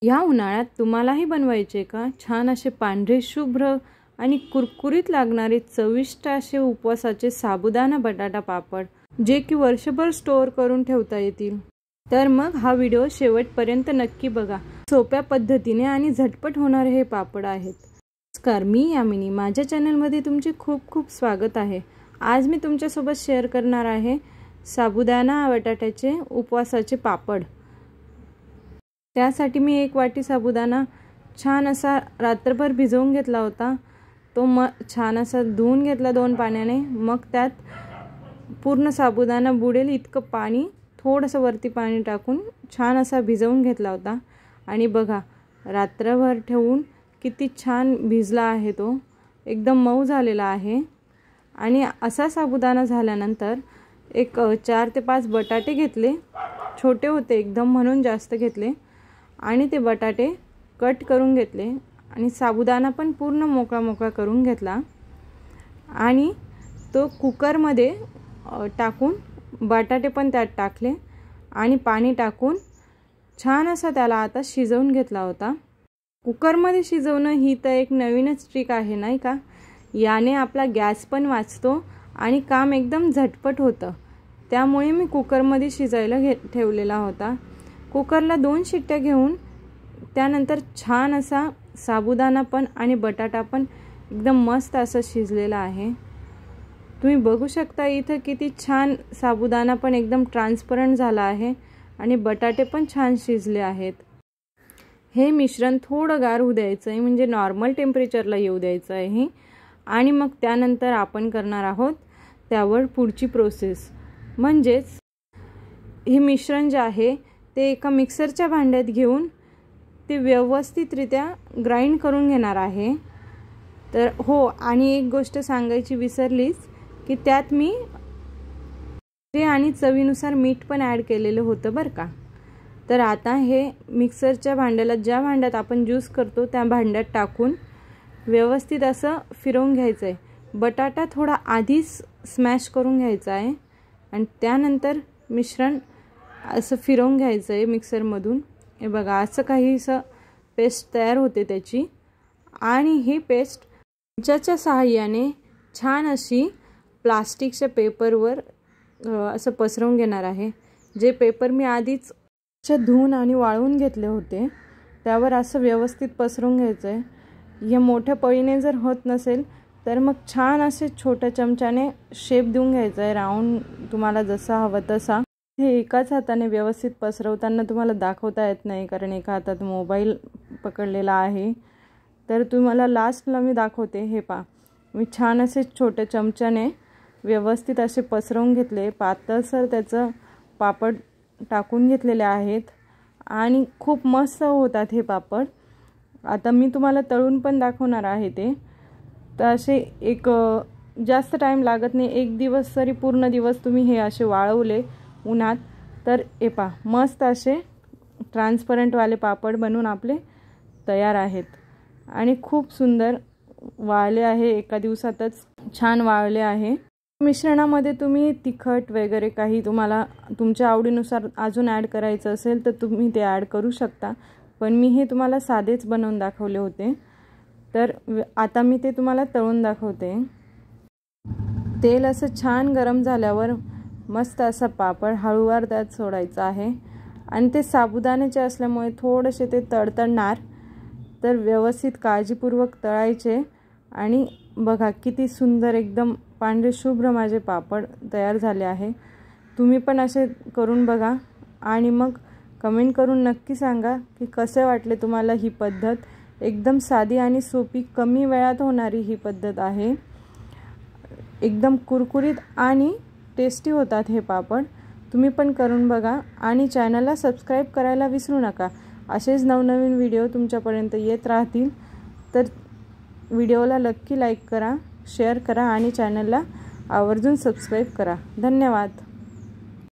या उन्हाळ्यात तुम्हालाही बनवायचे का छान असे पांढरे शुभ्र आणि कुरकुरीत लागणारे चविष्ट असे उपवासाचे साबुदाणा बटाटा पापड, जे की वर्षभर स्टोअर करून ठेवता येतील? तर मग हा व्हिडिओ शेवटपर्यंत नक्की बघा. सोप्या पद्धतीने आणि झटपट होणारे हे पापड आहेत. नमस्कार, मी यामिनी. माझ्या चॅनलमध्ये तुमचे खूप खूप स्वागत आहे. आज मी तुमच्यासोबत शेअर करणार आहे साबुदाणा बटाट्याचे उपवासाचे पापड. त्यासाठी मी 1 वाटी साबुदाणा छान असा रात्रभर भिजवून घेतला होता. तो छान असा धुवून घेतला 2 पाण्याने. मग त्यात पूर्ण साबुदाणा बुडेल इतकं पाणी, थोडंसं वरती पाणी टाकून छान असा भिजवून घेतला होता. आणि बघा, रात्रभर ठेवून किती छान भिजला आहे. तो एकदम मऊ झालेला आहे. आणि असा साबुदाणा झाल्यानंतर एक 4 ते 5 बटाटे घेतले. छोटे होते एकदम म्हणून जास्त घेतले. आणि ते बटाटे कट करून घेतले आणि साबुदाणा पण पूर्ण मोकळा करून घेतला. आणि तो कुकरमध्ये टाकून बटाटे पण त्यात टाकले आणि पाणी टाकून छान असा त्याला आता शिजवून घेतला होता. कुकरमध्ये शिजवणं ही तर एक नवीनच ट्रिक आहे, नाही का? याने आपला गॅस पण वाचतो आणि काम एकदम झटपट होतं. त्यामुळे मी कुकरमध्ये शिजायला ठेवलेला होता. कुकरला 2 शिट्ट्या घेऊन त्यानंतर छान असा साबुदाणा पण आणि बटाटा पण एकदम मस्त असं शिजलेला आहे. तुम्ही बघू शकता इथं किती छान साबुदाणा पण एकदम ट्रान्सपरंट झाला आहे आणि बटाटे पण छान शिजले आहेत. हे मिश्रण थोडं गार होऊ द्यायचं आहे, म्हणजे नॉर्मल टेम्परेचरला येऊ द्यायचं आहे. आणि मग त्यानंतर आपण करणार आहोत त्यावर पुढची प्रोसेस. म्हणजेच हे मिश्रण जे आहे ते एका मिक्सरच्या भांड्यात घेऊन ते व्यवस्थितरित्या ग्राइंड करून घेणार आहे. तर हो, आणि एक गोष्ट सांगायची विसरलीच की त्यात मी आणि चवीनुसार मीठ पण ॲड केलेलं होतं बरं का. तर आता हे मिक्सरच्या भांड्याला, ज्या भांड्यात आपण ज्यूस करतो त्या भांड्यात टाकून व्यवस्थित असं फिरवून घ्यायचं आहे. बटाटा थोडा आधीच स्मॅश करून घ्यायचा आहे आणि त्यानंतर मिश्रण असं फिरवून घ्यायचं आहे मिक्सरमधून. हे बघा, असं काहीसं पेस्ट तयार होते त्याची. आणि ही पेस्ट चमच्याच्या सहाय्याने छान अशी प्लास्टिकच्या पेपरवर असं पसरवून घेणार आहे. जे पेपर मी आधीच धुवून आणि वाळवून घेतले होते त्यावर असं व्यवस्थित पसरवून घ्यायचं आहे. हे मोठ्या पळीने जर होत नसेल तर मग छान असे छोट्या चमच्याने शेप देऊन घ्यायचा आहे, राऊंड तुम्हाला जसा हवं तसा. हे एकाच हाताने व्यवस्थित पसरवताना तुम्हाला दाखवता येत नाही, कारण एका हातात मोबाईल पकडलेला आहे. तर तुम्हाला लास्टला मी दाखवते. हे पहा, मी छान असे छोट्या चमच्याने व्यवस्थित असे पसरवून घेतले. पातळसर त्याचं पापड टाकून घेतलेले आहेत आणि खूप मस्त होतात हे पापड. आता मी तुम्हाला तळून पण दाखवणार आहे ते. तर असे एक जास्त टाईम लागत नाही. 1 दिवस तरी, पूर्ण दिवस तुम्ही हे असे वाळवले उन्हात तर हे पहा, मस्त असे ट्रान्सपरंटवाले पापड बनवून आपले तयार आहेत. आणि खूप सुंदर वाळले आहे, एका दिवसातच छान वाळले आहे. मिश्रणामध्ये तुम्ही तिखट वगैरे काही तुम्हाला तुमच्या आवडीनुसार अजून ॲड करायचं असेल तर तुम्ही ते ॲड करू शकता. पण मी हे तुम्हाला साधेच बनवून दाखवले होते. तर आता मी ते तुम्हाला तळून दाखवते. तेल असं छान गरम झाल्यावर मस्त असा पापड हळूवार त्यात सोडायचा आहे. आणि ते साबुदाण्याचे असल्यामुळे थोडेसे ते तडतडणार, तर व्यवस्थित काळजीपूर्वक तळायचे. आणि बघा किती सुंदर एकदम पांढरे शुभ्र माझे पापड तयार झाले आहे. तुम्ही पण असे करून बघा आणि मग कमेंट करून नक्की सांगा की कसे वाटले तुम्हाला ही पद्धत. एकदम साधी आणि सोपी, कमी वेळात होणारी ही पद्धत आहे. एकदम कुरकुरीत आणि टेस्टी होतात हे पापड. तुम्ही पण करून बघा आणि चॅनलला सबस्क्राईब करायला विसरू नका. असेच नवनवीन व्हिडिओ तुमच्यापर्यंत येत राहतील. तर व्हिडिओला नक्की लाईक करा, शेअर करा आणि चॅनलला आवर्जून सबस्क्राईब करा. धन्यवाद.